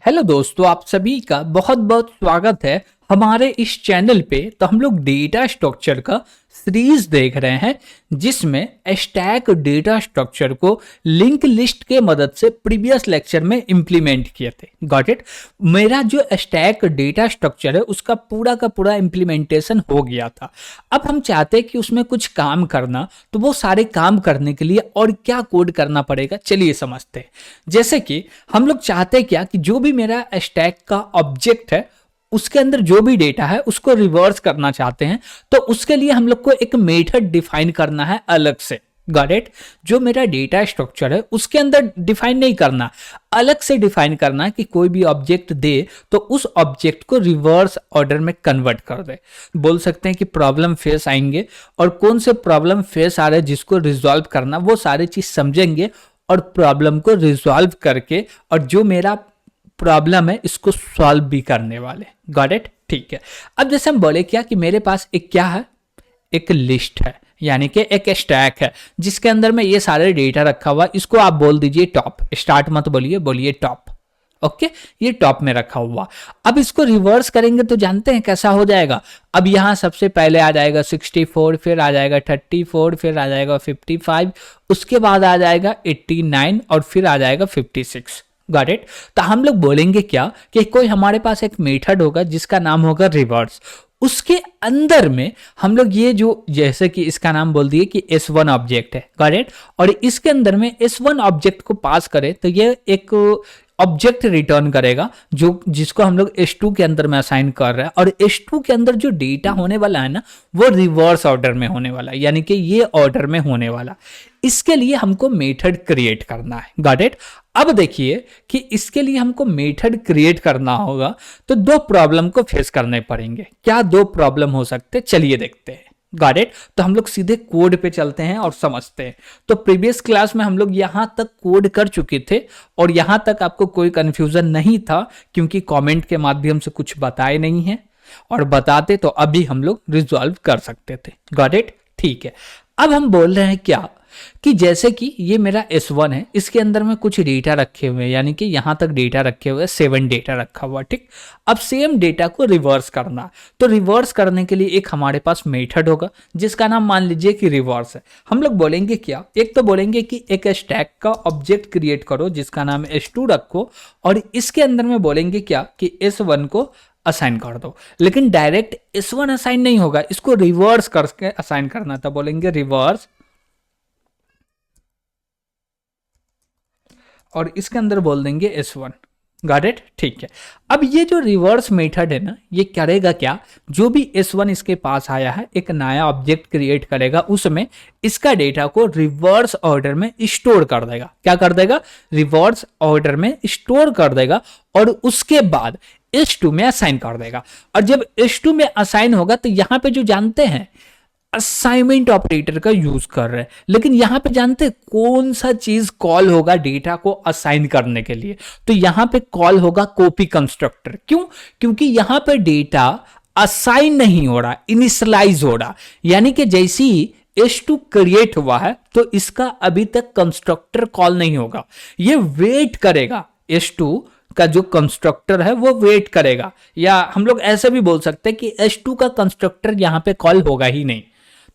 Hello दोस्तों, आप सभी का बहुत बहुत स्वागत है हमारे इस चैनल पे। तो हम लोग डेटा स्ट्रक्चर का सीरीज देख रहे हैं जिसमें स्टैक डेटा स्ट्रक्चर को लिंक लिस्ट के मदद से प्रीवियस लेक्चर में इंप्लीमेंट किए थे। Got it. मेरा जो स्टैक डेटा स्ट्रक्चर है उसका पूरा का पूरा इंप्लीमेंटेशन हो गया था। अब हम चाहते हैं कि उसमें कुछ काम करना, तो वो सारे काम करने के लिए और क्या कोड करना पड़ेगा, चलिए समझते हैं। जैसे कि हम लोग चाहते हैं क्या कि जो भी मेरा स्टैक का ऑब्जेक्ट है उसके अंदर जो भी डेटा है उसको रिवर्स करना चाहते हैं, तो उसके लिए हम लोग को एक मेथड डिफाइन करना है अलग से। Got it. जो मेरा डेटा स्ट्रक्चर है उसके अंदर डिफाइन नहीं करना, अलग से डिफाइन करना है कि कोई भी ऑब्जेक्ट दे तो उस ऑब्जेक्ट को रिवर्स ऑर्डर में कन्वर्ट कर दे। बोल सकते हैं कि प्रॉब्लम फेस आएंगे और कौन से प्रॉब्लम फेस आ रहे हैं जिसको रिजॉल्व करना, वो सारी चीज समझेंगे और प्रॉब्लम को रिजॉल्व करके और जो मेरा प्रॉब्लम है इसको सॉल्व भी करने वाले। Got it. ठीक है। अब जैसे हम बोले क्या कि मेरे पास एक क्या है, एक लिस्ट है, यानी कि एक स्टैक है जिसके अंदर में ये सारे डेटा रखा हुआ। इसको आप बोल दीजिए टॉप, स्टार्ट मत बोलिए, बोलिए टॉप। ओके, ये टॉप में रखा हुआ। अब इसको रिवर्स करेंगे तो जानते हैं कैसा हो जाएगा। अब यहां सबसे पहले आ जाएगा 64, फिर आ जाएगा 34, फिर आ जाएगा 55, उसके बाद आ जाएगा 89 और फिर आ जाएगा 56। Got it. तो हम लोग बोलेंगे क्या कि कोई हमारे पास एक मेथड होगा जिसका नाम होगा रिवर्स। उसके अंदर में हम लोग ये जो, जैसे कि इसका नाम बोल दिए कि S1 ऑब्जेक्ट है। Got it. और इसके अंदर में S1 ऑब्जेक्ट को पास करें तो ये एक ऑब्जेक्ट रिटर्न करेगा जो जिसको हम लोग S2 के अंदर में असाइन कर रहे हैं। और S2 के अंदर जो डेटा होने वाला है ना, वो रिवर्स ऑर्डर में होने वाला है, यानी कि ये ऑर्डर में होने वाला। इसके लिए हमको मेथड क्रिएट करना है। Got it. अब देखिए कि इसके लिए हमको मेथड क्रिएट करना होगा तो दो प्रॉब्लम को फेस करने पड़ेंगे। क्या दो प्रॉब्लम हो सकते, चलिए देखते हैं। Got it. तो हम लोग सीधे कोड पे चलते हैं और समझते हैं। तो प्रीवियस क्लास में हम लोग यहां तक कोड कर चुके थे और यहां तक आपको कोई कंफ्यूजन नहीं था क्योंकि कमेंट के माध्यम से कुछ बताए नहीं है, और बताते तो अभी हम लोग रिजॉल्व कर सकते थे। Got it. ठीक है। अब हम बोल रहे हैं क्या कि जैसे कि ये मेरा S1 है, इसके अंदर में कुछ डेटा रखे हुए हैं, यानी कि यहां तक डेटा रखे हुए, 7 डेटा रखा हुआ। ठीक। अब सेम डेटा को रिवर्स करना, तो रिवर्स करने के लिए एक हमारे पास मेथड होगा जिसका नाम मान लीजिए कि रिवर्स है। हम लोग बोलेंगे क्या, एक तो बोलेंगे कि एक स्टैक का ऑब्जेक्ट क्रिएट करो जिसका नाम S2 रखो, और इसके अंदर में बोलेंगे क्या कि S1 को असाइन कर दो। लेकिन डायरेक्ट S1 असाइन नहीं होगा, इसको रिवर्स करके असाइन करना था। बोलेंगे रिवर्स, और इसके अंदर बोल देंगे S1। Got it. ठीक है। अब ये जो रिवर्स मेथड है ना, ये करेगा क्या, जो भी S1 इसके पास आया है एक नया ऑब्जेक्ट क्रिएट करेगा, उसमें इसका डेटा को रिवर्स ऑर्डर में स्टोर कर देगा। क्या कर देगा, रिवर्स ऑर्डर में स्टोर कर देगा, और उसके बाद S2 में असाइन कर देगा। और जब S2 में असाइन होगा तो यहां पे जो जानते हैं असाइनमेंट ऑपरेटर का यूज कर रहे हैं, लेकिन यहां पे जानते हैं कौन सा चीज कॉल होगा डेटा को असाइन करने के लिए, तो यहां पे कॉल होगा कॉपी कंस्ट्रक्टर। क्यों, क्योंकि यहां पे डेटा असाइन नहीं हो रहा, इनिशियलाइज हो रहा। यानी कि जैसे ही S2 क्रिएट हुआ है तो इसका अभी तक कंस्ट्रक्टर कॉल नहीं होगा, ये वेट करेगा। S2 का जो कंस्ट्रक्टर है वो वेट करेगा, या हम लोग ऐसे भी बोल सकते हैं कि S2 का कंस्ट्रक्टर यहां पे कॉल होगा ही नहीं।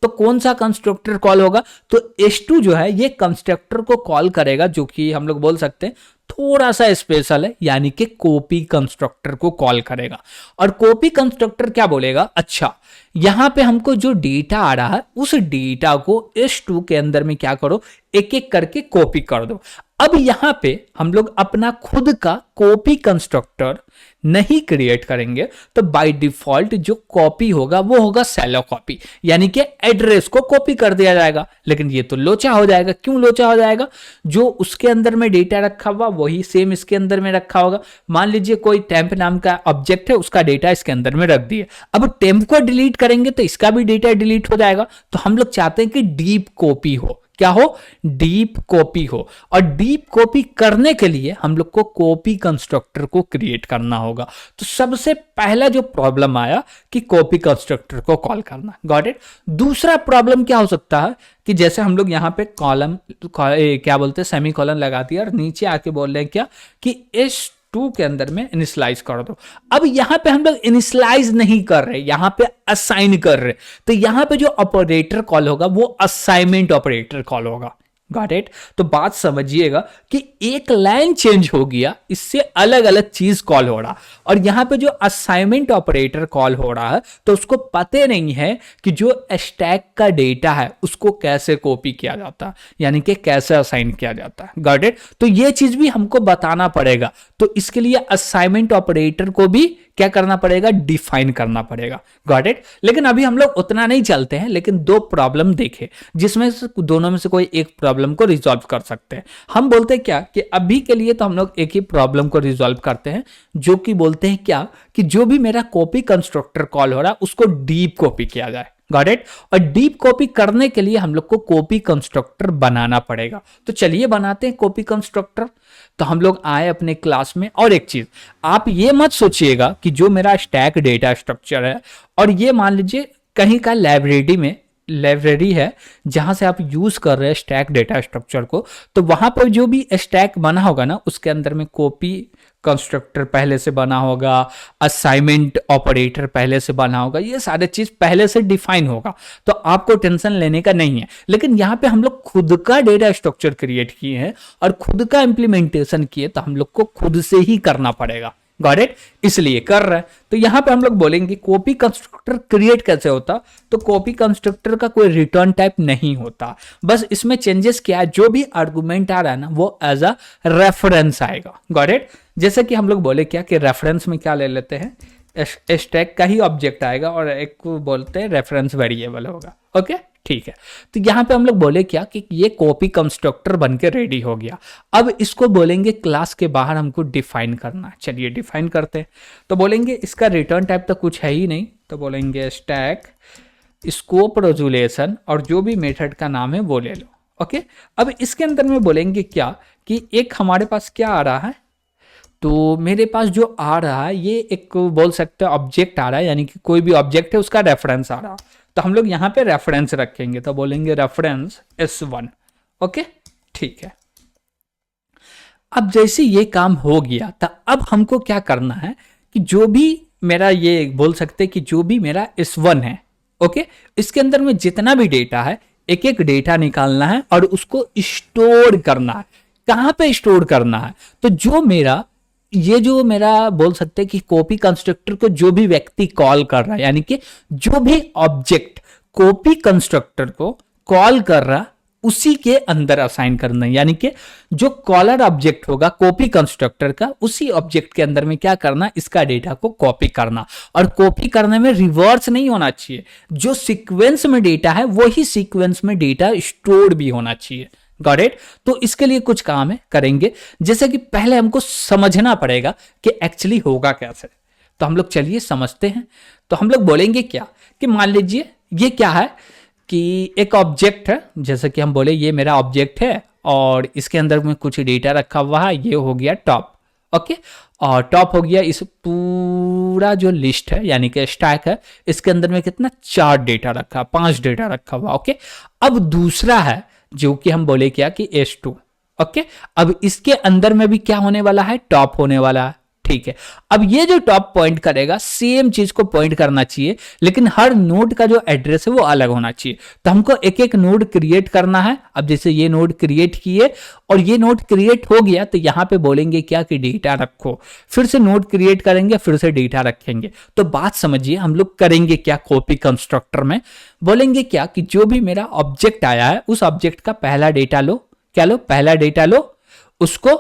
तो कौन सा कंस्ट्रक्टर कॉल होगा, तो S2 जो है ये कंस्ट्रक्टर को कॉल करेगा जो कि हम लोग बोल सकते हैं थोड़ा सा स्पेशल है, यानी कि कॉपी कंस्ट्रक्टर को कॉल करेगा। और कॉपी कंस्ट्रक्टर क्या बोलेगा, अच्छा यहां पे हमको जो डेटा आ रहा है उस डेटा को S2 के अंदर में क्या करो, एक एक करके कॉपी कर दो। अब यहां पे हम लोग अपना खुद का कॉपी कंस्ट्रक्टर नहीं क्रिएट करेंगे, तो बाय डिफॉल्ट जो कॉपी होगा वो होगा शैलो कॉपी, यानी कि एड्रेस को कॉपी कर दिया जाएगा। लेकिन ये तो लोचा हो जाएगा। क्यों लोचा हो जाएगा, जो उसके अंदर में डेटा रखा हुआ वही सेम इसके अंदर में रखा होगा। मान लीजिए कोई टेम्प नाम का ऑब्जेक्ट है, उसका डेटा इसके अंदर में रख दिए। अब टेम्प को डिलीट करेंगे तो इसका भी डेटा डिलीट हो जाएगा। तो हम लोग चाहते हैं कि डीप कॉपी हो। क्या हो, डीप कॉपी हो। और डीप कॉपी करने के लिए हम लोग को कॉपी कंस्ट्रक्टर को क्रिएट करना होगा। तो सबसे पहला जो प्रॉब्लम आया कि कॉपी कंस्ट्रक्टर को कॉल करना। Got it. दूसरा प्रॉब्लम क्या हो सकता है कि जैसे हम लोग यहां पे कॉलम क्या बोलते हैं, सेमी कॉलन लगा दिया और नीचे आके बोल रहे हैं क्या कि टू के अंदर में इनिशियलाइज कर दो। अब यहां पे हम लोग इनिशियलाइज नहीं कर रहे, यहां पे असाइन कर रहे, तो यहां पे जो ऑपरेटर कॉल होगा वो असाइनमेंट ऑपरेटर कॉल होगा। Got it? तो बात समझिएगा कि एक लाइन चेंज हो गया, इससे अलग अलग चीज कॉल हो रहा, और यहां पे जो असाइनमेंट ऑपरेटर कॉल हो रहा है तो उसको पता नहीं है कि जो स्टैक का डेटा है उसको कैसे कॉपी किया जाता है, यानी कि कैसे असाइन किया जाता है। Got it? तो ये चीज भी हमको बताना पड़ेगा, तो इसके लिए असाइनमेंट ऑपरेटर को भी क्या करना पड़ेगा, डिफाइन करना पड़ेगा। Got it? लेकिन अभी हम लोग उतना नहीं चलते हैं, लेकिन दो प्रॉब्लम देखे जिसमें से दोनों में से कोई एक प्रॉब्लम को रिजॉल्व कर सकते हैं। हम बोलते हैं क्या कि अभी के लिए तो हम लोग एक ही प्रॉब्लम को रिजॉल्व करते हैं, जो कि बोलते हैं क्या कि जो भी मेरा कॉपी कंस्ट्रक्टर कॉल हो रहा है उसको डीप कॉपी किया जाए। Got it? और डीप कॉपी करने के लिए हम लोग को कॉपी कंस्ट्रक्टर बनाना पड़ेगा। तो चलिए बनाते हैं कॉपी कंस्ट्रक्टर। तो हम लोग आए अपने क्लास में, और एक चीज आप ये मत सोचिएगा कि जो मेरा स्टैक डेटा स्ट्रक्चर है और ये मान लीजिए कहीं का लाइब्रेरी है जहां से आप यूज कर रहे हैं स्टैक डेटा स्ट्रक्चर को, तो वहां पर जो भी स्टैक बना होगा ना उसके अंदर में कॉपी कंस्ट्रक्टर पहले से बना होगा, असाइनमेंट ऑपरेटर पहले से बना होगा, ये सारे चीज पहले से डिफाइन होगा, तो आपको टेंशन लेने का नहीं है। लेकिन यहाँ पे हम लोग खुद का डेटा स्ट्रक्चर क्रिएट किए हैं और खुद का इंप्लीमेंटेशन किए, तो हम लोग को खुद से ही करना पड़ेगा। Got it? इसलिए कर रहे हैं। तो यहां पे हम लोग बोलेंगे कॉपी कंस्ट्रक्टर क्रिएट कैसे होता, तो कॉपी कंस्ट्रक्टर का कोई रिटर्न टाइप नहीं होता, बस इसमें चेंजेस क्या है, जो भी आर्गुमेंट आ रहा है ना वो एज अ रेफरेंस आएगा। Got it? जैसे कि हम लोग बोले क्या कि रेफरेंस में क्या ले लेते हैं, स्टैक का ही ऑब्जेक्ट आएगा और एक को बोलते हैं रेफरेंस वेरिएबल होगा। ओके, ठीक है। तो यहां पे हम लोग बोले क्या कि ये कॉपी कंस्ट्रक्टर बनके रेडी हो गया। अब इसको बोलेंगे क्लास के बाहर हमको डिफाइन करना। चलिए डिफाइन करते हैं। तो बोलेंगे इसका रिटर्न टाइप तो कुछ है ही नहीं, तो बोलेंगे स्टैक स्कोप रेजोल्यूशन और जो भी मेथड का नाम है वो ले लो। ओके, अब इसके अंदर में बोलेंगे क्या कि एक हमारे पास क्या आ रहा है, तो मेरे पास जो आ रहा है ये एक बोल सकते हैं ऑब्जेक्ट आ रहा है, यानी कि कोई भी ऑब्जेक्ट है उसका रेफरेंस आ रहा है, तो हम लोग यहाँ पे रेफरेंस रखेंगे, तो बोलेंगे रेफरेंस S1। ओके, ठीक है। अब जैसे ये काम हो गया तो अब हमको क्या करना है कि जो भी मेरा ये बोल सकते हैं कि जो भी मेरा S1 है, ओके, इसके अंदर में जितना भी डेटा है एक एक डेटा निकालना है और उसको स्टोर करना है। कहाँ पे स्टोर करना है, तो जो मेरा बोल सकते हैं कि कॉपी कंस्ट्रक्टर को जो भी व्यक्ति कॉल कर रहा है, यानी कि जो भी ऑब्जेक्ट कॉपी कंस्ट्रक्टर को कॉल कर रहा उसी के अंदर असाइन करना है, यानी कि जो कॉलर ऑब्जेक्ट होगा कॉपी कंस्ट्रक्टर का उसी ऑब्जेक्ट के अंदर में क्या करना, इसका डेटा को कॉपी करना। और कॉपी करने में रिवर्स नहीं होना चाहिए, जो सीक्वेंस में डेटा है वही सीक्वेंस में डेटा स्टोर भी होना चाहिए। Got it? तो इसके लिए कुछ काम है करेंगे, जैसे कि पहले हमको समझना पड़ेगा कि एक्चुअली होगा कैसे। तो हम लोग चलिए समझते हैं। तो हम लोग बोलेंगे क्या कि मान लीजिए ये क्या है कि एक ऑब्जेक्ट है, जैसे कि हम बोले ये मेरा ऑब्जेक्ट है और इसके अंदर में कुछ डेटा रखा हुआ है, ये हो गया टॉप। ओके, और टॉप हो गया, इस पूरा जो लिस्ट है यानी कि स्टैक है इसके अंदर में कितना 4 डेटा रखा, 5 डेटा रखा हुआ। ओके, अब दूसरा है जो कि हम बोले क्या कि S2। ओके, अब इसके अंदर में भी क्या होने वाला है, टॉप होने वाला है। ठीक है, अब ये जो टॉप पॉइंट करेगा सेम चीज को पॉइंट करना चाहिए, लेकिन हर नोड का जो एड्रेस है वो अलग होना चाहिए। तो हमको एक एक नोड क्रिएट करना है। अब जैसे ये नोड क्रिएट किए और ये नोड क्रिएट हो गया तो यहां पे बोलेंगे क्या कि डेटा रखो, फिर से नोड क्रिएट करेंगे, फिर से डेटा रखेंगे। तो बात समझिए हम लोग करेंगे क्या, कॉपी कंस्ट्रक्टर में बोलेंगे क्या कि जो भी मेरा ऑब्जेक्ट आया है उस ऑब्जेक्ट का पहला डेटा लो, क्या लो, पहला डेटा लो, उसको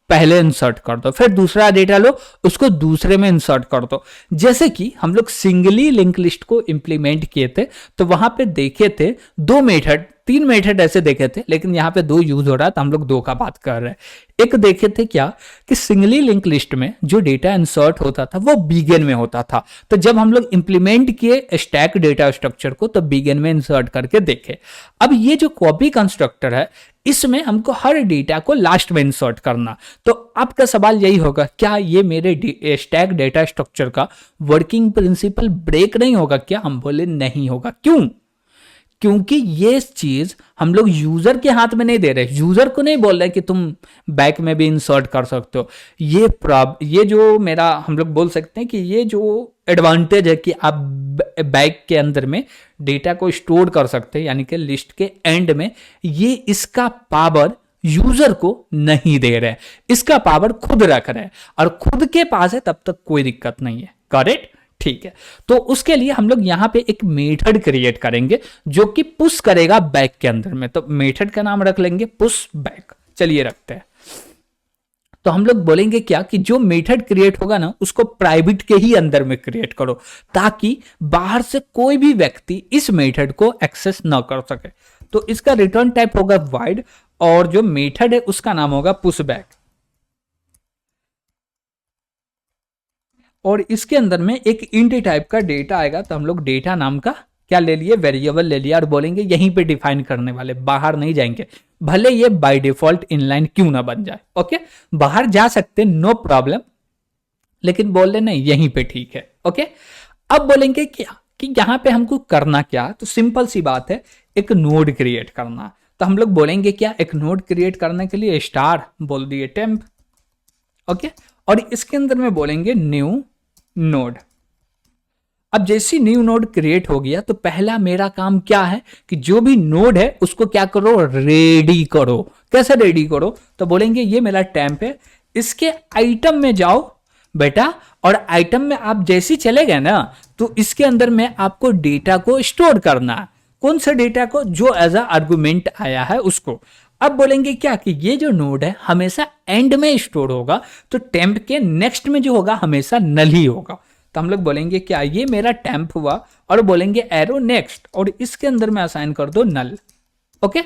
पहले इंसर्ट कर दो, फिर दूसरा डेटा लो उसको दूसरे में इंसर्ट कर दो। जैसे कि हम लोग सिंगली लिंक लिस्ट को इंप्लीमेंट किए थे तो वहां पे देखे थे 2 मेथड, 3 मेथड ऐसे देखे थे, लेकिन यहाँ पे 2 यूज हो रहा है तो हम लोग 2 का बात कर रहे हैं। एक देखे थे क्या कि सिंगली लिंक लिस्ट में जो डेटा इंसर्ट होता था वो बिगिन में होता था, तो जब हम लोग इंप्लीमेंट किए स्टैक डेटा स्ट्रक्चर को तो बिगिन में इंसर्ट करके देखे। अब ये जो कॉपी कंस्ट्रक्टर है इसमें हमको हर डेटा को लास्ट में इंसर्ट करना। तो आपका सवाल यही होगा, क्या ये मेरे स्टैक डेटा स्ट्रक्चर का वर्किंग प्रिंसिपल ब्रेक नहीं होगा क्या? हम बोले नहीं होगा। क्यों? क्योंकि ये चीज हम लोग यूजर के हाथ में नहीं दे रहे, यूजर को नहीं बोल रहे कि तुम बैक में भी इंसर्ट कर सकते हो। ये जो मेरा हम लोग बोल सकते हैं कि ये जो एडवांटेज है कि आप बैक के अंदर में डेटा को स्टोर कर सकते हैं, यानी कि लिस्ट के एंड में, ये इसका पावर यूजर को नहीं दे रहे, इसका पावर खुद रख रहे हैं, और खुद के पास है तब तक कोई दिक्कत नहीं है। करेक्ट, ठीक है। तो उसके लिए हम लोग यहां पे एक मेथड क्रिएट करेंगे जो कि पुश करेगा बैक के अंदर में। तो मेथड का नाम रख लेंगे पुश बैक। चलिए रखते हैं। तो हम लोग बोलेंगे क्या कि जो मेथड क्रिएट होगा ना उसको प्राइवेट के ही अंदर में क्रिएट करो, ताकि बाहर से कोई भी व्यक्ति इस मेथड को एक्सेस ना कर सके। तो इसका रिटर्न टाइप होगा वाइड, और जो मेथड है उसका नाम होगा पुशबैक। और इसके अंदर में एक इंट टाइप का डेटा आएगा। तो हम लोग डेटा नाम का क्या ले लिए, वेरिएबल ले लिया, और बोलेंगे यहीं पे डिफाइन करने वाले, बाहर नहीं जाएंगे, भले ये बाय डिफॉल्ट इनलाइन क्यों ना बन जाए। ओके, बाहर जा सकते नो प्रॉब्लम, लेकिन बोल रहे नहीं यहीं पे ठीक है। ओके, अब बोलेंगे क्या कि यहां पे हमको करना क्या, तो सिंपल सी बात है, एक नोड क्रिएट करना। तो हम लोग बोलेंगे क्या, एक नोड क्रिएट करने के लिए स्टार बोल दिए टेम्प। ओके, और इसके अंदर में बोलेंगे न्यू नोड। अब जैसी न्यू नोड क्रिएट हो गया तो पहला मेरा काम क्या है कि जो भी नोड है उसको क्या करो, रेडी करो। कैसे रेडी करो, तो बोलेंगे ये मेरा टेम्प है, इसके आइटम में जाओ बेटा, और आइटम में आप जैसे चले गए ना तो इसके अंदर में आपको डेटा को स्टोर करना है। कौन सा डेटा को, जो एज अ आर्गुमेंट आया है उसको। अब बोलेंगे क्या कि ये जो नोड है हमेशा एंड में स्टोर होगा, तो टेम्प के नेक्स्ट में जो होगा हमेशा नल ही होगा। तो हम लोग बोलेंगे क्या, ये मेरा टेम्प हुआ, और बोलेंगे एरो नेक्स्ट, और इसके अंदर में असाइन कर दो नल। ओके,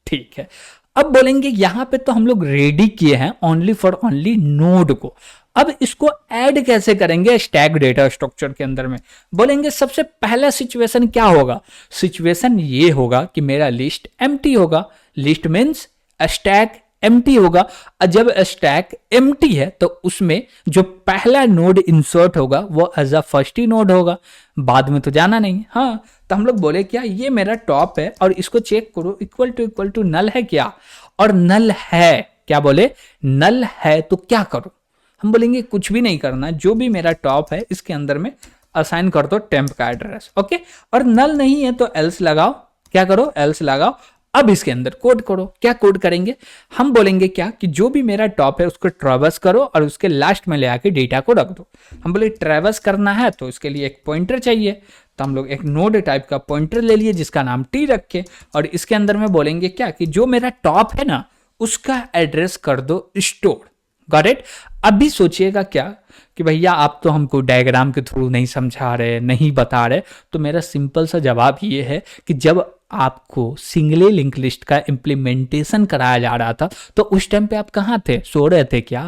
ठीक है। अब बोलेंगे यहां पे तो हम लोग रेडी किए हैं ओनली फॉर ओनली नोड को। अब इसको ऐड कैसे करेंगे स्टैक डेटा स्ट्रक्चर के अंदर में, बोलेंगे सबसे पहला सिचुएशन क्या होगा, सिचुएशन ये होगा कि मेरा लिस्ट एम्प्टी होगा। लिस्ट मीन्स स्टैक एम्प्टी होगा, और जब स्टैक एम्प्टी है तो उसमें जो पहला नोड इंसर्ट होगा वो एज अ फर्स्ट ही नोड होगा, बाद में तो जाना नहीं। हाँ, तो हम लोग बोले क्या, ये मेरा टॉप है और इसको चेक करो इक्वल टू नल है क्या, और नल है, क्या बोले नल है, तो क्या करो, हम बोलेंगे कुछ भी नहीं करना, जो भी मेरा टॉप है इसके अंदर में असाइन कर दो टेम्प का एड्रेस। ओके, और नल नहीं है तो एल्स लगाओ, क्या करो एल्स लगाओ। अब इसके अंदर कोड करो, क्या कोड करेंगे, हम बोलेंगे क्या कि जो भी मेरा टॉप है उसको ट्रैवर्स करो और उसके लास्ट में ले आके डेटा को रख दो। हम बोले ट्रैवर्स करना है तो इसके लिए एक पॉइंटर चाहिए, तो हम लोग एक नोड टाइप का पॉइंटर ले लिए जिसका नाम टी रखे, और इसके अंदर में बोलेंगे क्या कि जो मेरा टॉप है ना उसका एड्रेस कर दो स्टोर। Got it. अभी सोचिएगा क्या कि भैया आप तो हमको डायग्राम के थ्रू नहीं समझा रहे, नहीं बता रहे, तो मेरा सिंपल सा जवाब ये है कि जब आपको सिंगली लिंक लिस्ट का इम्प्लीमेंटेशन कराया जा रहा था तो उस टाइम पे आप कहाँ थे, सो रहे थे क्या,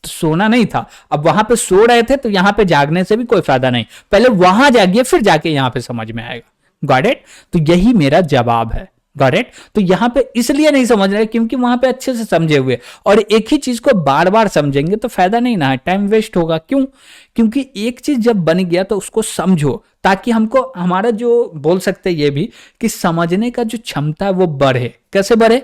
तो सोना नहीं था। अब वहां पे सो रहे थे तो यहाँ पे जागने से भी कोई फायदा नहीं, पहले वहां जागिए फिर जाके यहाँ पे समझ में आएगा। Got it. तो यही मेरा जवाब है। Got it. तो यहां पे इसलिए नहीं समझ रहे क्योंकि वहां पे अच्छे से समझे हुए, और एक ही चीज को बार बार समझेंगे तो फायदा नहीं ना है, टाइम वेस्ट होगा। क्यों, क्योंकि एक चीज जब बन गया तो उसको समझो, ताकि हमको हमारा जो बोल सकते ये भी कि समझने का जो क्षमता है वो बढ़े। कैसे बढ़े,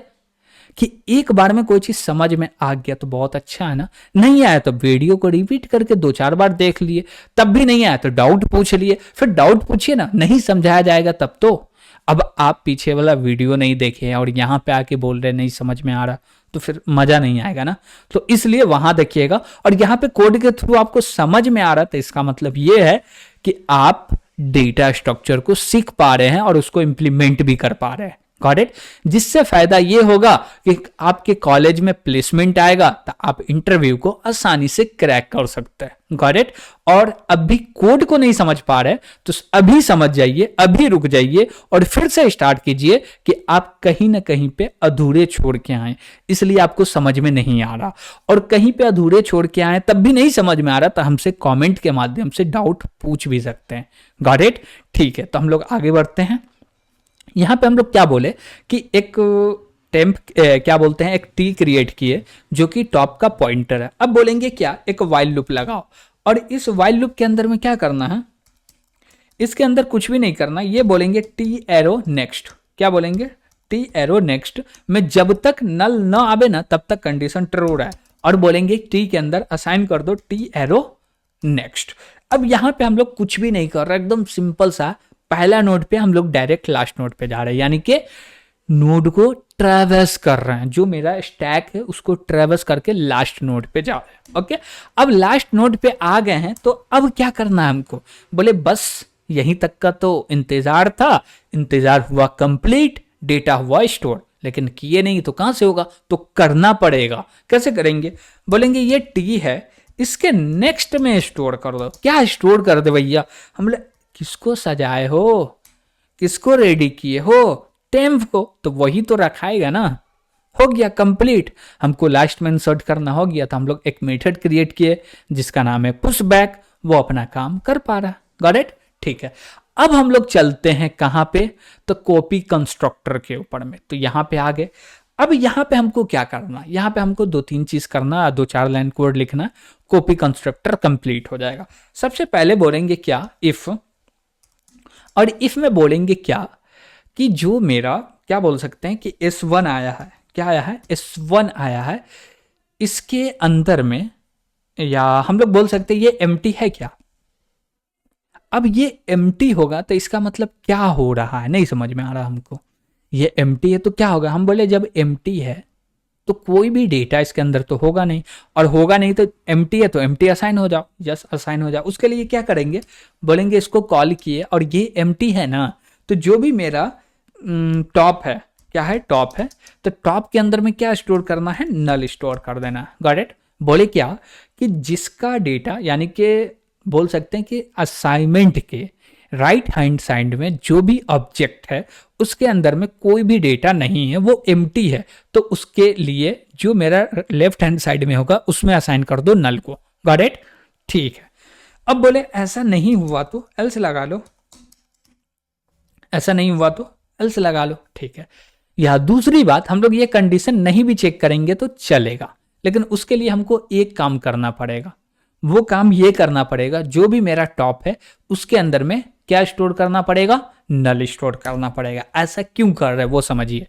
कि एक बार में कोई चीज समझ में आ गया तो बहुत अच्छा है ना, नहीं आया तो वीडियो को रिपीट करके 2-4 बार देख लिए, तब भी नहीं आया तो डाउट पूछ लिए, फिर डाउट पूछिए ना, नहीं समझाया जाएगा तब तो। अब आप पीछे वाला वीडियो नहीं देखे और यहाँ पे आके बोल रहे नहीं समझ में आ रहा, तो फिर मजा नहीं आएगा ना। तो इसलिए वहां देखिएगा, और यहाँ पे कोड के थ्रू आपको समझ में आ रहा, तो इसका मतलब ये है कि आप डेटा स्ट्रक्चर को सीख पा रहे हैं और उसको इंप्लीमेंट भी कर पा रहे हैं। Got it. जिससे फायदा ये होगा कि आपके कॉलेज में प्लेसमेंट आएगा तो आप इंटरव्यू को आसानी से क्रैक कर सकते हैं। Got it. और अभी कोड को नहीं समझ पा रहे तो अभी समझ जाइए, अभी रुक जाइए और फिर से स्टार्ट कीजिए कि आप कहीं ना कहीं पे अधूरे छोड़ के आए, इसलिए आपको समझ में नहीं आ रहा, और कहीं पे अधूरे छोड़ के आए तब भी नहीं समझ में आ रहा तो हमसे कमेंट के माध्यम से डाउट पूछ भी सकते हैं। Got it. ठीक है, तो हम लोग आगे बढ़ते हैं। यहां पे हम लोग क्या बोले कि एक टेम्प क्या बोलते हैं, एक टी क्रिएट किए जो कि टॉप का पॉइंटर है। अब बोलेंगे क्या, एक वाइल लूप लगाओ, और इस वाइल लूप के अंदर में क्या करना है, इसके अंदर कुछ भी नहीं करना, ये बोलेंगे टी एरो नेक्स्ट। क्या बोलेंगे? टी एरो नेक्स्ट में जब तक नल ना आवे ना तब तक कंडीशन ट्रू रहा है, और बोलेंगे टी के अंदर असाइन कर दो टी एरो नेक्स्ट। अब यहां पे हम लोग कुछ भी नहीं कर रहे, एकदम सिंपल सा पहला नोड पे हम लोग डायरेक्ट लास्ट नोड पे जा रहे हैं, यानी कि नोड को ट्रैवर्स कर रहे हैं, जो मेरा स्टैक है उसको ट्रैवर्स करके लास्ट नोड पे जा रहे हैं। ओके, अब लास्ट नोड पे आ गए हैं, तो अब क्या करना है हमको? बोले बस यहीं तक का तो इंतजार था, इंतजार हुआ कंप्लीट, डेटा हुआ स्टोर, लेकिन किए नहीं तो कहां से होगा? तो करना पड़ेगा। कैसे करेंगे? बोलेंगे ये टी है, इसके नेक्स्ट में स्टोर कर दो। क्या स्टोर कर दे भैया? हम बोले किसको सजाए हो, किसको रेडी किए हो? टेम्प को, तो वही तो रखाएगा ना। हो गया कंप्लीट, हमको लास्ट में इंसर्ट करना हो गया, तो हम लोग एक मेथड क्रिएट किए जिसका नाम है पुश बैक, वो अपना काम कर पा रहा। Got it? ठीक है, अब हम लोग चलते हैं कहां पे? तो कॉपी कंस्ट्रक्टर के ऊपर में। तो यहां पे आ गए। अब यहां पे हमको क्या करना? यहां पे हमको 2-3 चीज करना, 2-4 लाइन कोड लिखना, कॉपी कंस्ट्रक्टर कंप्लीट हो जाएगा। सबसे पहले बोलेंगे क्या? इफ। और इफ में बोलेंगे क्या कि जो मेरा, क्या बोल सकते हैं कि S1 आया है, क्या आया है? S1 आया है, इसके अंदर में, या हम लोग बोल सकते हैं ये एम्प्टी है क्या? अब ये एम्प्टी होगा तो इसका मतलब क्या हो रहा है? नहीं समझ में आ रहा हमको। ये एम्प्टी है तो क्या होगा? हम बोले जब एम्प्टी है तो कोई भी डेटा इसके अंदर तो होगा नहीं, और होगा नहीं तो एम्प्टी है तो एम्प्टी असाइन हो जाओ, जस्ट असाइन हो जाओ। उसके लिए क्या करेंगे? बोलेंगे इसको कॉल किए, और ये एम्प्टी है ना, तो जो भी मेरा टॉप है, क्या है? टॉप है, तो टॉप के अंदर में क्या स्टोर करना है? नल स्टोर कर देना। Got it? बोले क्या कि जिसका डेटा, यानी कि बोल सकते हैं कि असाइनमेंट के राइट हैंड साइड में जो भी ऑब्जेक्ट है उसके अंदर में कोई भी डेटा नहीं है, वो एम्प्टी है, तो उसके लिए जो मेरा लेफ्ट हैंड साइड में होगा उसमें असाइन कर दो नल को। Got it? ठीक है। अब बोले ऐसा नहीं हुआ तो एल्स लगा लो, ऐसा नहीं हुआ तो एल्स लगा लो। ठीक है। या दूसरी बात, हम लोग ये कंडीशन नहीं भी चेक करेंगे तो चलेगा, लेकिन उसके लिए हमको एक काम करना पड़ेगा। वो काम ये करना पड़ेगा, जो भी मेरा टॉप है उसके अंदर में क्या स्टोर करना पड़ेगा? नल स्टोर करना पड़ेगा। ऐसा क्यों कर रहे हैं वो समझिए।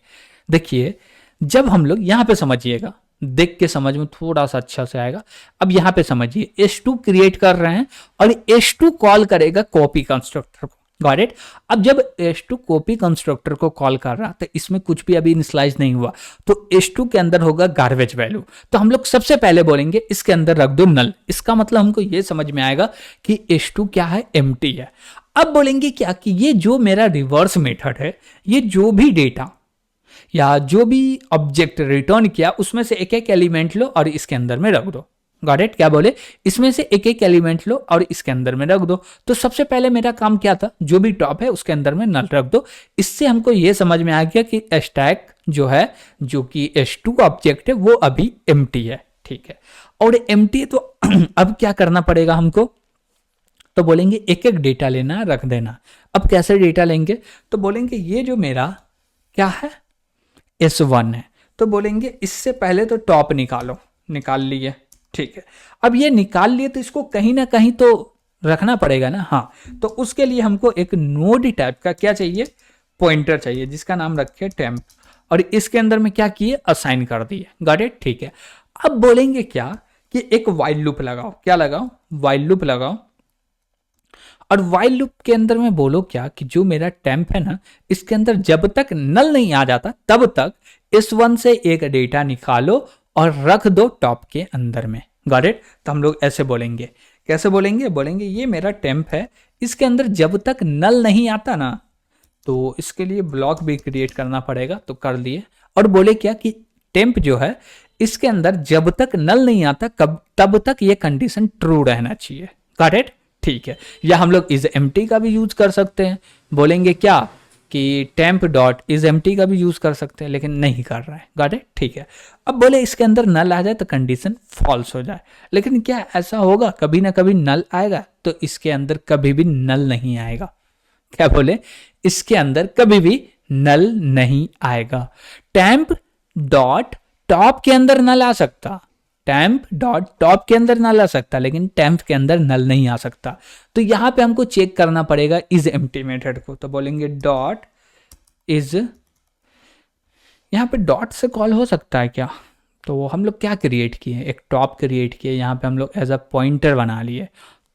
देखिए, जब हम लोग यहां पे, समझिएगा, देख के समझ में थोड़ा सा अच्छा से आएगा। अब यहां पे समझिए, S2 क्रिएट कर रहे हैं और S2 कॉल करेगा कॉपी कंस्ट्रक्टर को। Got it? अब जब S2 कॉपी कंस्ट्रक्टर को कॉल कर रहा तो इसमें कुछ भी अभी इनिशियलाइज नहीं हुआ, तो S2 के अंदर होगा गार्बेज वैल्यू। तो हम लोग सबसे पहले बोलेंगे इसके अंदर रख दो नल। इसका मतलब हमको ये समझ में आएगा कि S2 क्या है? एम्प्टी है। अब बोलेंगे क्या कि ये जो मेरा रिवर्स मेथड है, ये जो भी डेटा या जो भी ऑब्जेक्ट रिटर्न किया उसमें से एक एक एलिमेंट लो और इसके अंदर में रख दो। Got it? क्या बोले? इसमें से एक एक एलिमेंट लो और इसके अंदर में रख दो। तो सबसे पहले मेरा काम क्या था? जो भी टॉप है उसके अंदर में नल रख दो। इससे हमको ये समझ में आ गया कि स्टैक जो है, जो कि S2 ऑब्जेक्ट है, वो अभी एम्प्टी है। ठीक है, और एम्प्टी है तो अब क्या करना पड़ेगा हमको? तो बोलेंगे एक एक डेटा लेना, रख देना। अब कैसे डेटा लेंगे? तो बोलेंगे ये जो मेरा क्या है? S1 है, तो बोलेंगे इससे पहले तो टॉप निकालो। निकाल लिए। ठीक है, अब ये निकाल लिए तो इसको कहीं ना कहीं तो रखना पड़ेगा ना। हाँ, तो उसके लिए हमको एक नोड टाइप का क्या चाहिए? पॉइंटर चाहिए, जिसका नाम रखे टेम्प, और इसके अंदर में क्या किए? असाइन कर दिए। Got it? ठीक है। अब बोलेंगे क्या कि एक वाइल लूप लगाओ। क्या लगाओ? वाइल लूप लगाओ। और वाइल लूप के अंदर में बोलो क्या कि जो मेरा टेम्प है ना, इसके अंदर जब तक नल नहीं आ जाता तब तक S1 से एक डेटा निकालो और रख दो टॉप के अंदर में। Got it? तो हम लोग ऐसे बोलेंगे। कैसे बोलेंगे? बोलेंगे ये मेरा टेम्प है, इसके अंदर जब तक नल नहीं आता ना, तो इसके लिए ब्लॉक भी क्रिएट करना पड़ेगा, तो कर लिए। और बोले क्या कि टेम्प जो है इसके अंदर जब तक नल नहीं आता तब तक ये कंडीशन ट्रू रहना चाहिए। Got it? ठीक है। या हम लोग इज एम्प्टी का भी यूज कर सकते हैं। बोलेंगे क्या कि टेम्प डॉट इज एम्प्टी का भी यूज कर सकते हैं, लेकिन नहीं कर रहा है। Got it? ठीक है। अब बोले इसके अंदर नल आ जाए तो कंडीशन फॉल्स हो जाए, लेकिन क्या ऐसा होगा? कभी ना कभी नल आएगा, तो इसके अंदर कभी भी नल नहीं आएगा। क्या बोले? इसके अंदर कभी भी नल नहीं आएगा। टेम्प डॉट टॉप के अंदर नल आ सकता, टेम्प डॉट टॉप के अंदर नल आ सकता है, लेकिन टेम्प के अंदर नल नहीं आ सकता। तो यहाँ पे हमको चेक करना पड़ेगा इज एम्प्टी मेथड को। तो बोलेंगे डॉट इज, यहाँ पे डॉट से कॉल हो सकता है क्या? तो हम लोग क्या क्रिएट किए, एक टॉप क्रिएट किए, यहाँ पे हम लोग एज अ पॉइंटर बना लिए।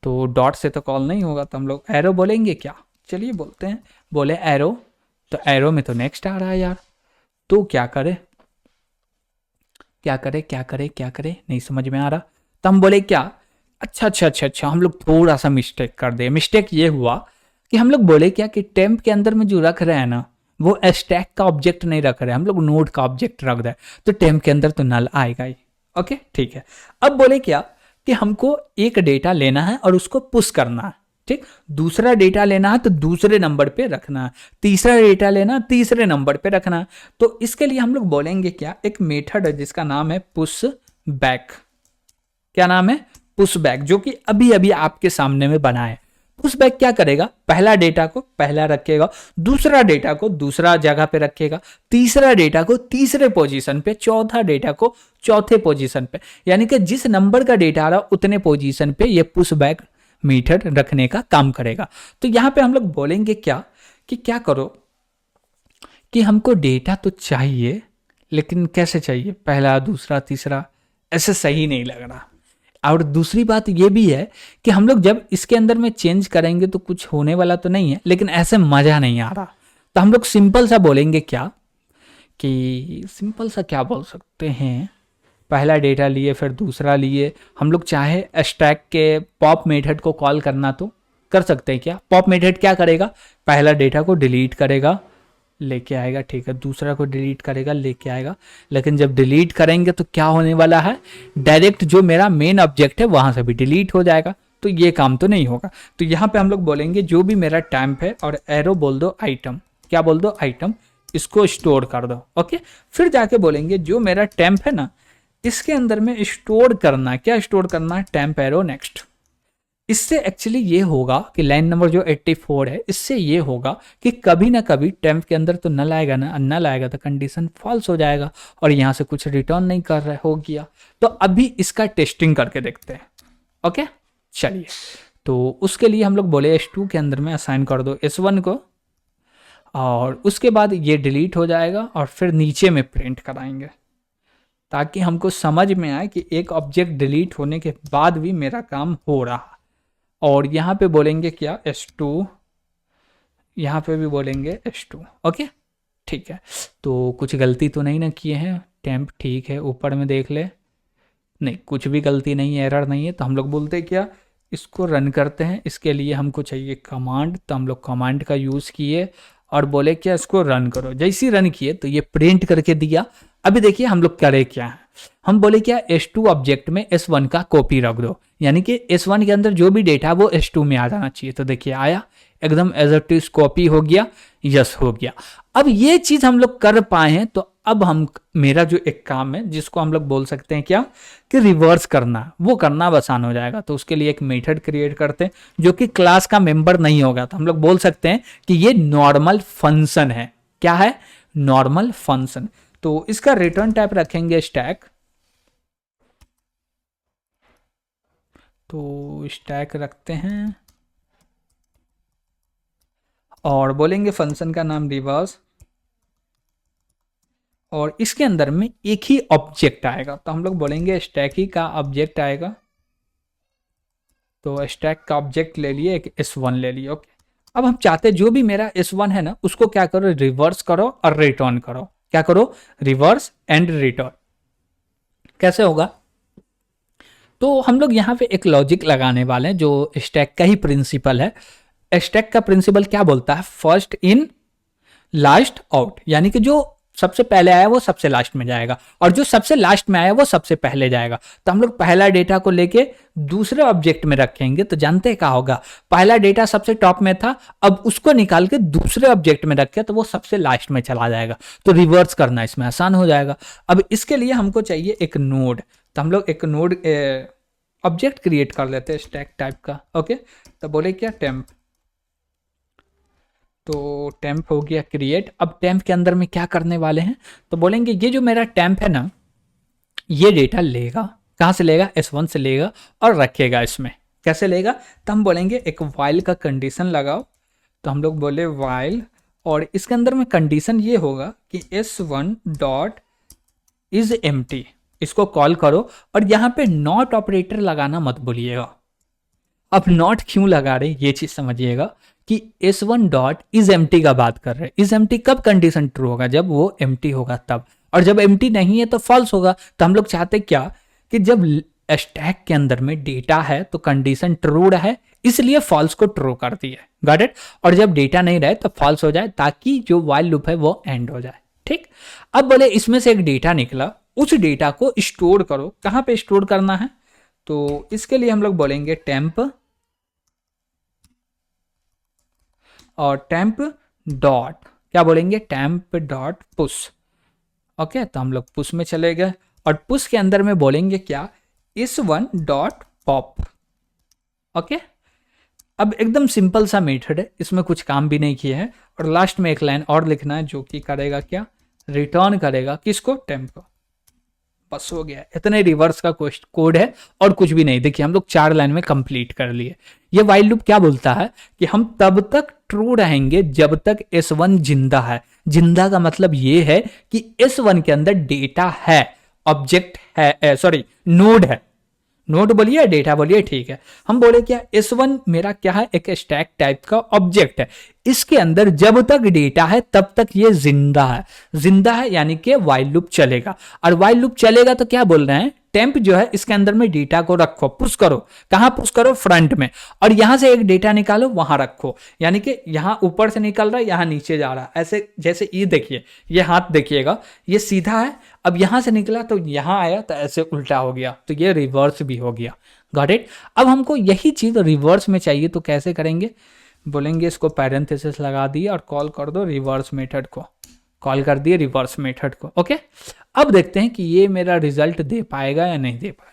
तो डॉट से तो कॉल नहीं होगा, तो हम लोग एरो बोलेंगे क्या? चलिए बोलते हैं, बोले एरो। तो एरो में तो नेक्स्ट आ रहा है यार, तो क्या करे क्या करे क्या करे क्या करे, नहीं समझ में आ रहा। तो हम बोले क्या, अच्छा, हम लोग थोड़ा सा मिस्टेक कर दे। मिस्टेक ये हुआ कि हम लोग बोले क्या कि टेम्प के अंदर में जो रख रहे हैं ना, वो स्टैक का ऑब्जेक्ट नहीं रख रहे हैं, हम लोग नोड का ऑब्जेक्ट रख रहे हैं, तो टेम्प के अंदर तो नल आएगा ही। ओके ठीक है। अब बोले क्या कि हमको एक डेटा लेना है और उसको पुश करना है, ठीक। दूसरा डेटा लेना है तो दूसरे नंबर पे रखना है, तीसरा डेटा लेना है तीसरे नंबर पे रखना है। तो इसके लिए हम लोग बोलेंगे क्या, एक मेथड है जिसका नाम है पुश बैक। क्या नाम है? पुश बैक, जो कि अभी अभी आपके सामने में बना है। पुश बैक क्या करेगा, पहला डेटा को पहला रखेगा, दूसरा डेटा को दूसरा जगह पे रखेगा, तीसरा डेटा को तीसरे पोजीशन पे, चौथा डेटा को चौथे पोजीशन पे, यानी कि जिस नंबर का डेटा आ रहा उतने पोजीशन पे ये पुश बैक मेथड रखने का काम करेगा। तो यहां पे हम लोग बोलेंगे क्या कि क्या करो कि हमको डेटा तो चाहिए, लेकिन कैसे चाहिए, पहला दूसरा तीसरा, ऐसे सही नहीं लग रहा। और दूसरी बात ये भी है कि हम लोग जब इसके अंदर में चेंज करेंगे तो कुछ होने वाला तो नहीं है, लेकिन ऐसे मजा नहीं आ रहा। तो हम लोग सिंपल सा बोलेंगे क्या कि सिंपल सा क्या बोल सकते हैं, पहला डेटा लिए फिर दूसरा लिए, हम लोग चाहे स्टैक के पॉप मेथड को कॉल करना तो कर सकते हैं क्या। पॉप मेथड क्या करेगा, पहला डेटा को डिलीट करेगा लेके आएगा, ठीक है, दूसरा को डिलीट करेगा लेके आएगा, लेकिन जब डिलीट करेंगे तो क्या होने वाला है, डायरेक्ट जो मेरा मेन ऑब्जेक्ट है वहां से भी डिलीट हो जाएगा, तो ये काम तो नहीं होगा। तो यहाँ पे हम लोग बोलेंगे जो भी मेरा टेम्प है और एरो बोल दो आइटम, क्या बोल दो आइटम, इसको स्टोर कर दो। ओके, फिर जाके बोलेंगे जो मेरा टेम्प है ना, इसके अंदर में स्टोर करना, क्या स्टोर करना है, टेम्प एरो नेक्स्ट। इससे एक्चुअली ये होगा कि लाइन नंबर जो 84 है, इससे ये होगा कि कभी ना कभी टेम्प के अंदर तो नल आएगा ना, नल आएगा तो कंडीशन फॉल्स हो जाएगा और यहाँ से कुछ रिटर्न नहीं कर रहा हो गया। तो अभी इसका टेस्टिंग करके देखते हैं। ओके चलिए, तो उसके लिए हम लोग बोले S2 के अंदर में असाइन कर दो S1 को, और उसके बाद ये डिलीट हो जाएगा और फिर नीचे में प्रिंट कराएंगे, ताकि हमको समझ में आए कि एक ऑब्जेक्ट डिलीट होने के बाद भी मेरा काम हो रहा। और यहाँ पे बोलेंगे क्या, S2, यहाँ पे भी बोलेंगे S2। ओके ठीक है, तो कुछ गलती तो नहीं ना किए हैं, टेम्प ठीक है, ऊपर में देख ले, नहीं कुछ भी गलती नहीं है, एरर नहीं है। तो हम लोग बोलते हैं क्या, इसको रन करते हैं। इसके लिए हमको चाहिए कमांड, तो हम लोग कमांड का यूज़ किए और बोले क्या इसको रन करो। जैसे ही रन किए तो ये प्रिंट करके दिया। अभी देखिए हम लोग करे क्या है, हम बोले क्या S2 ऑब्जेक्ट में S1 का कॉपी रख दो, यानी कि S1 के अंदर जो भी डेटा वो S2 में आ जाना चाहिए। तो देखिए आया, एकदम एज इट इज कॉपी हो गया, यस हो गया। अब ये चीज हम लोग कर पाए हैं, तो अब हम मेरा जो एक काम है जिसको हम लोग बोल सकते हैं क्या कि रिवर्स करना, वो करना आसान हो जाएगा। तो उसके लिए एक मेथड क्रिएट करते हैं जो कि क्लास का मेंबर नहीं होगा। तो हम लोग बोल सकते हैं कि ये नॉर्मल फंक्शन है। क्या है, नॉर्मल फंक्शन। तो इसका रिटर्न टाइप रखेंगे स्टैक, तो स्टैक रखते हैं और बोलेंगे फंक्शन का नाम रिवर्स, और इसके अंदर में एक ही ऑब्जेक्ट आएगा। तो हम लोग बोलेंगे स्टैक ही का ऑब्जेक्ट आएगा, तो स्टैक का ऑब्जेक्ट ले लिए, एक S1 ले लिए। ओके, अब हम चाहते जो भी मेरा S1 है ना, उसको क्या करो, रिवर्स करो और रिटर्न करो। क्या करो, रिवर्स एंड रिटर्न। कैसे होगा, तो हम लोग यहाँ पे एक लॉजिक लगाने वाले हैं जो स्टैक का ही प्रिंसिपल है। स्टैक का प्रिंसिपल क्या बोलता है, फर्स्ट इन लास्ट आउट, यानी कि जो सबसे पहले आया वो सबसे लास्ट में जाएगा और जो सबसे लास्ट में आया वो सबसे पहले जाएगा। तो हम लोग पहला डेटा को लेके दूसरे ऑब्जेक्ट में रखेंगे, तो जानते हैं क्या होगा, पहला डेटा सबसे टॉप में था, अब उसको निकाल के दूसरे ऑब्जेक्ट में रखे तो वो सबसे लास्ट में चला जाएगा। तो रिवर्स करना इसमें आसान हो जाएगा। अब इसके लिए हमको चाहिए एक नोड, तो हम लोग एक नोड ऑब्जेक्ट क्रिएट कर लेते हैं स्टैक टाइप का। ओके, तो बोले क्या, टेम्प, तो टेम्प हो गया क्रिएट। अब टेम्प के अंदर में क्या करने वाले हैं, तो बोलेंगे ये जो मेरा टेम्प है ना, ये डेटा लेगा, कहाँ से लेगा, S1 से लेगा और रखेगा इसमें। कैसे लेगा, तो हम बोलेंगे एक वाइल का कंडीशन लगाओ, तो हम लोग बोले वाइल, और इसके अंदर में कंडीशन ये होगा कि S1 डॉट इज एम्प्टी, इसको कॉल करो, और यहाँ पे नॉट ऑपरेटर लगाना मत भूलिएगा। अब नॉट क्यों लगा रहे ये चीज समझिएगा कि S1 डॉट इज एम्प्टी का बात कर रहे हैं। इज एम्प्टी कब कंडीशन ट्रू होगा, जब वो एम्प्टी होगा तब, और जब एम्प्टी नहीं है तो फॉल्स होगा। तो हम लोग चाहते क्या कि जब स्टैक के अंदर में डेटा है तो कंडीशन ट्रू है, इसलिए फॉल्स को ट्रू कर दिया, गॉट इट। और जब डेटा नहीं रहे तो फॉल्स हो जाए, ताकि जो व्हाइल लूप है वो एंड हो जाए, ठीक। अब बोले इसमें से एक डेटा निकला, उस डेटा को स्टोर करो। कहां पे स्टोर करना है, तो इसके लिए हम लोग बोलेंगे टेम्प, और टेम्प डॉट क्या बोलेंगे, टेम्प डॉट पुश। ओके, तो हम लोग पुश में चले गए, और पुश के अंदर में बोलेंगे क्या, S1 डॉट पॉप। ओके, अब एकदम सिंपल सा मेथड है, इसमें कुछ काम भी नहीं किया है, और लास्ट में एक लाइन और लिखना है जो कि करेगा क्या, रिटर्न करेगा किसको, टेम्प को। बस हो गया, इतने रिवर्स का कोड है और कुछ भी नहीं। देखिए हम लोग 4 लाइन में कंप्लीट कर लिए। ये व्हाइल लूप क्या बोलता है कि हम तब तक ट्रू रहेंगे जब तक S1 जिंदा है। जिंदा का मतलब ये है कि S1 के अंदर डेटा है, ऑब्जेक्ट है, सॉरी नोड है। नोड बोलिए, डेटा बोलिए, ठीक है। हम बोले क्या, S1 मेरा क्या है, एक स्टैक टाइप का ऑब्जेक्ट है। इसके अंदर जब तक डेटा है तब तक ये जिंदा है। जिंदा है यानी कि व्हाइल लूप चलेगा, और व्हाइल लूप चलेगा तो क्या बोल रहे हैं, टेम्प जो है इसके अंदर में डेटा को रखो, पुश करो। कहां पुश करो, फ्रंट में, और यहां से एक डेटा निकालो वहां रखो। यानी कि यहां ऊपर से निकल रहा है, यहां नीचे जा रहा है, ऐसे जैसे ये देखिए, ये हाथ देखिएगा, ये सीधा है, अब यहां से निकला तो यहां आया, तो ऐसे उल्टा हो गया, तो ये रिवर्स भी हो गया, गॉट इट। अब हमको यही चीज रिवर्स में चाहिए, तो कैसे करेंगे, बोलेंगे इसको पैरेंथेसिस लगा दिए और कॉल कर दो रिवर्स मेथड को, कॉल कर दिए रिवर्स मेथड को। ओके, अब देखते हैं कि ये मेरा रिजल्ट दे पाएगा या नहीं दे पाएगा।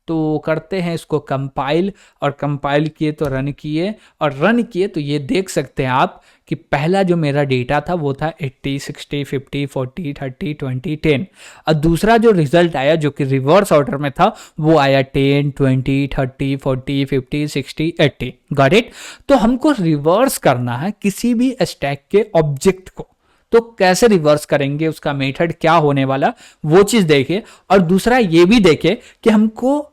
तो करते हैं इसको कंपाइल, और कंपाइल किए तो रन किए, और रन किए तो ये देख सकते हैं आप कि पहला जो मेरा डेटा था वो था 80, 60, 50, 40, 30, 20, 10, और दूसरा जो रिजल्ट आया जो कि रिवर्स ऑर्डर में था वो आया 10, 20, 30, 40, 50, 60, 80, गॉट इट। तो हमको रिवर्स करना है किसी भी स्टैक के ऑब्जेक्ट को, तो कैसे रिवर्स करेंगे, उसका मेथड क्या होने वाला वो चीज देखे, और दूसरा ये भी देखे कि हमको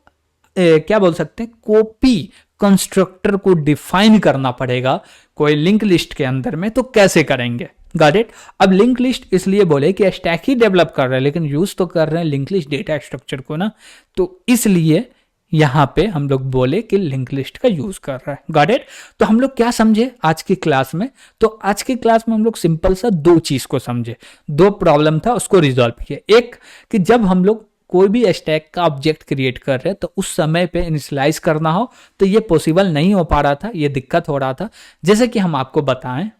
क्या बोल सकते हैं, कॉपी कंस्ट्रक्टर को डिफाइन करना पड़ेगा कोई लिंक लिस्ट के अंदर में, तो कैसे करेंगे, गॉट इट। अब लिंक लिस्ट इसलिए बोले कि स्टैक ही डेवलप कर रहे हैं, लेकिन यूज तो कर रहे हैं लिंक लिस्ट डेटा स्ट्रक्चर को ना, तो इसलिए यहां पे हम लोग बोले कि लिंक लिस्ट का यूज कर रहा है, गॉट इट। तो हम लोग क्या समझे आज की क्लास में, तो आज की क्लास में हम लोग सिंपल सा 2 चीज को समझे, 2 प्रॉब्लम था उसको रिजॉल्व किया। एक कि जब हम लोग कोई भी स्टैक का ऑब्जेक्ट क्रिएट कर रहे हैं तो उस समय पे इनिशियलाइज करना हो तो ये पॉसिबल नहीं हो पा रहा था, ये दिक्कत हो रहा था। जैसे कि हम आपको बताएं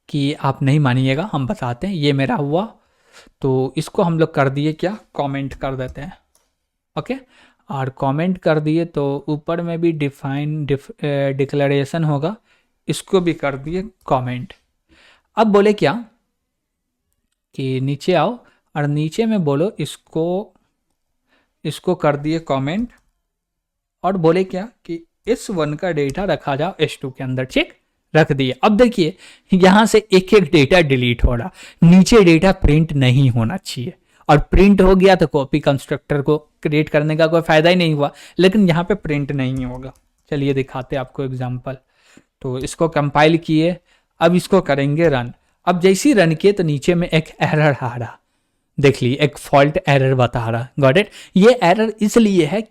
कि आप नहीं मानिएगा, हम बताते हैं, ये मेरा हुआ, तो इसको हम लोग कर दिए क्या, कमेंट कर देते हैं। ओके, और कमेंट कर दिए तो ऊपर में भी डिक्लेरेशन होगा, इसको भी कर दिए कमेंट। अब बोले क्या कि नीचे आओ और नीचे में बोलो इसको कर दिए कमेंट, और बोले क्या कि S1 का डेटा रखा जाओ S2 के अंदर, ठीक, रख दिए। अब देखिए यहां से एक एक डेटा डिलीट हो रहा, नीचे डेटा प्रिंट नहीं होना चाहिए, और प्रिंट हो गया तो कॉपी कंस्ट्रक्टर को क्रिएट करने का कोई फायदा ही नहीं हुआ, लेकिन यहाँ पे प्रिंट नहीं होगा। चलिए दिखाते हैं आपको एग्जांपल। तो इसको कंपाइल किए, अब इसको करेंगे रन। अब जैसे ही रन किए तो नीचे में एक एरर आ रहा, देख ली, एक फॉल्ट एरर बता रहा, गॉट इट। ये एरर इसलिए है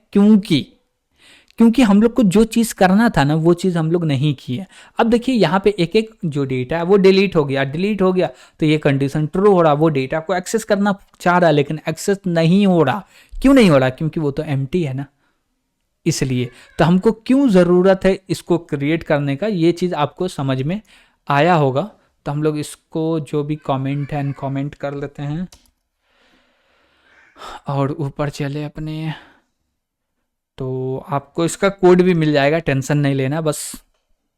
क्योंकि हम लोग को जो चीज़ करना था ना वो चीज़ हम लोग नहीं किए। अब देखिए यहाँ पे एक एक जो डेटा है वो डिलीट हो गया तो ये कंडीशन ट्रू हो रहा, वो डेटा को एक्सेस करना चाह रहा लेकिन एक्सेस नहीं हो रहा। क्यों नहीं हो रहा, क्योंकि वो तो एम्प्टी है ना, इसलिए। तो हमको क्यों ज़रूरत है इसको क्रिएट करने का, ये चीज़ आपको समझ में आया होगा। तो हम लोग इसको जो भी कॉमेंट है कॉमेंट कर लेते हैं, और ऊपर चले अपने, तो आपको इसका कोड भी मिल जाएगा, टेंशन नहीं लेना, बस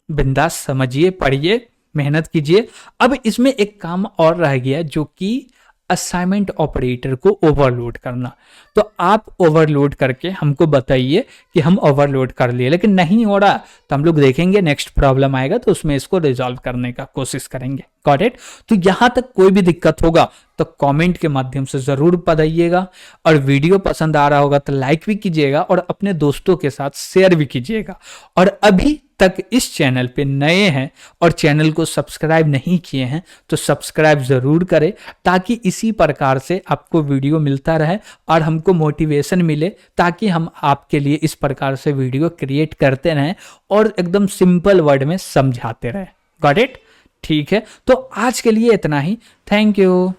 बिंदास समझिए, पढ़िए, मेहनत कीजिए। अब इसमें एक काम और रह गया जो कि असाइनमेंट ऑपरेटर को ओवरलोड करना। तो आप ओवरलोड करके हमको बताइए कि हम ओवरलोड कर लिए, लेकिन नहीं हो रहा तो हम लोग देखेंगे नेक्स्ट प्रॉब्लम आएगा तो उसमें इसको रिजॉल्व करने का कोशिश करेंगे। Got it? तो यहां तक कोई भी दिक्कत होगा तो कमेंट के माध्यम से जरूर बताइएगा, और वीडियो पसंद आ रहा होगा तो लाइक भी कीजिएगा और अपने दोस्तों के साथ शेयर भी कीजिएगा। और अभी तक इस चैनल पे नए हैं और चैनल को सब्सक्राइब नहीं किए हैं तो सब्सक्राइब जरूर करें, ताकि इसी प्रकार से आपको वीडियो मिलता रहे और हमको मोटिवेशन मिले, ताकि हम आपके लिए इस प्रकार से वीडियो क्रिएट करते रहें और एकदम सिंपल वर्ड में समझाते रहें। Got it? ठीक है, तो आज के लिए इतना ही। Thank you.